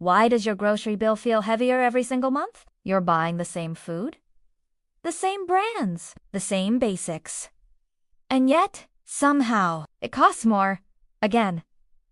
Why does your grocery bill feel heavier every single month? You're buying the same food, the same brands, the same basics. And yet, somehow, it costs more. Again,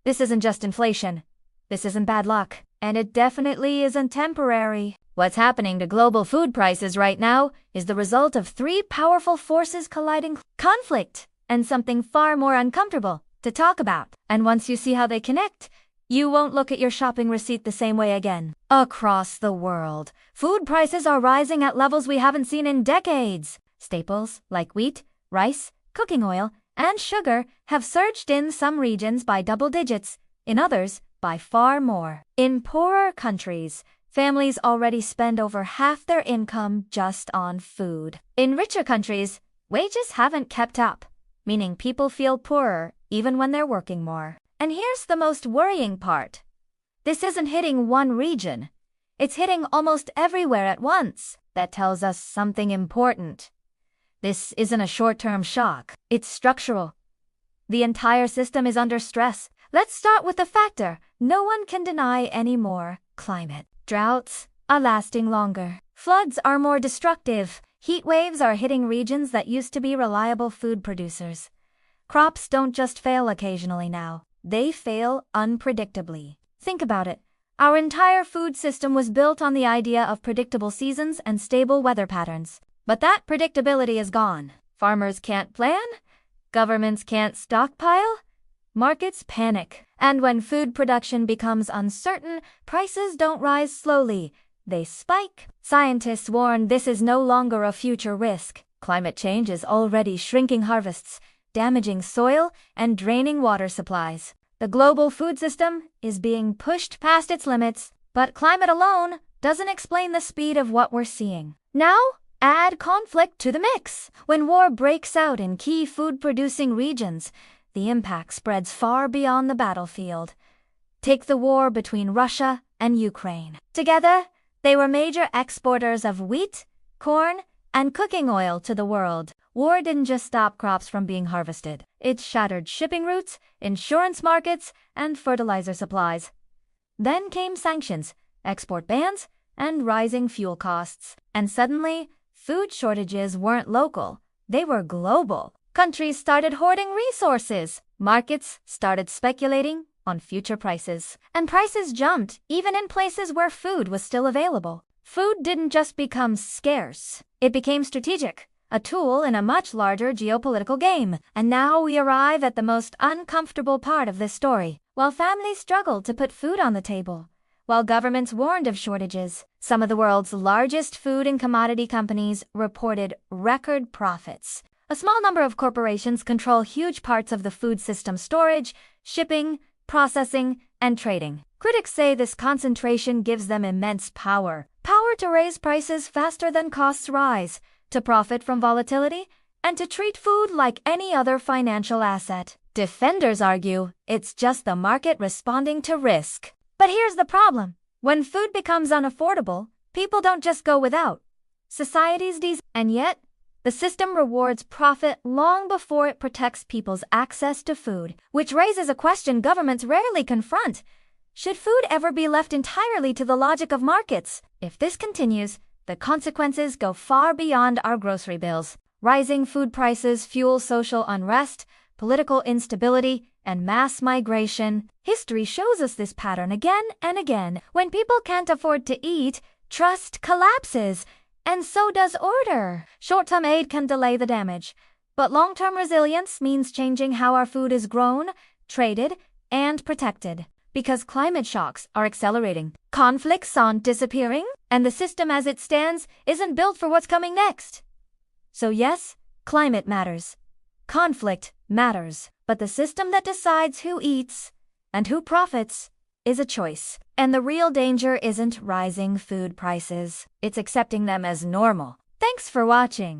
this isn't just inflation. This isn't bad luck. And it definitely isn't temporary. What's happening to global food prices right now is the result of three powerful forces colliding: conflict, and something far more uncomfortable to talk about. And once you see how they connect, you won't look at your shopping receipt the same way again. Across the world, food prices are rising at levels we haven't seen in decades. Staples like wheat, rice, cooking oil, and sugar have surged in some regions by double digits, in others by far more. In poorer countries, families already spend over half their income just on food. In richer countries, wages haven't kept up, meaning people feel poorer even when they're working more. And here's the most worrying part. This isn't hitting one region. It's hitting almost everywhere at once. That tells us something important. This isn't a short-term shock. It's structural. The entire system is under stress. Let's start with the factor no one can deny anymore: climate. Droughts are lasting longer. Floods are more destructive. Heat waves are hitting regions that used to be reliable food producers. Crops don't just fail occasionally now. They fail unpredictably. Think about it. Our entire food system was built on the idea of predictable seasons and stable weather patterns. But that predictability is gone. Farmers can't plan. Governments can't stockpile. Markets panic. And when food production becomes uncertain, prices don't rise slowly. They spike. Scientists warn this is no longer a future risk. Climate change is already shrinking harvests, damaging soil, and draining water supplies. The global food system is being pushed past its limits, but climate alone doesn't explain the speed of what we're seeing. Now, add conflict to the mix. When war breaks out in key food-producing regions, the impact spreads far beyond the battlefield. Take the war between Russia and Ukraine. Together, they were major exporters of wheat, corn, and cooking oil to the world. War didn't just stop crops from being harvested. It shattered shipping routes, insurance markets, and fertilizer supplies. Then came sanctions, export bans, and rising fuel costs. And suddenly, food shortages weren't local. They were global. Countries started hoarding resources. Markets started speculating on future prices. And prices jumped even in places where food was still available. Food didn't just become scarce. It became strategic, a tool in a much larger geopolitical game. And now we arrive at the most uncomfortable part of this story. While families struggled to put food on the table, while governments warned of shortages, some of the world's largest food and commodity companies reported record profits. A small number of corporations control huge parts of the food system: storage, shipping, processing, and trading. Critics say this concentration gives them immense power. Power to raise prices faster than costs rise, to profit from volatility, and to treat food like any other financial asset. Defenders argue it's just the market responding to risk. But here's the problem. When food becomes unaffordable, people don't just go without. Societies and yet, the system rewards profit long before it protects people's access to food, which raises a question governments rarely confront. Should food ever be left entirely to the logic of markets? If this continues, the consequences go far beyond our grocery bills. Rising food prices fuel social unrest, political instability, and mass migration. History shows us this pattern again and again. When people can't afford to eat, trust collapses, and so does order. Short-term aid can delay the damage, but long-term resilience means changing how our food is grown, traded, and protected. Because climate shocks are accelerating, conflicts aren't disappearing, and the system as it stands isn't built for what's coming next. So yes, climate matters. Conflict matters. But the system that decides who eats and who profits is a choice. And the real danger isn't rising food prices. It's accepting them as normal. Thanks for watching.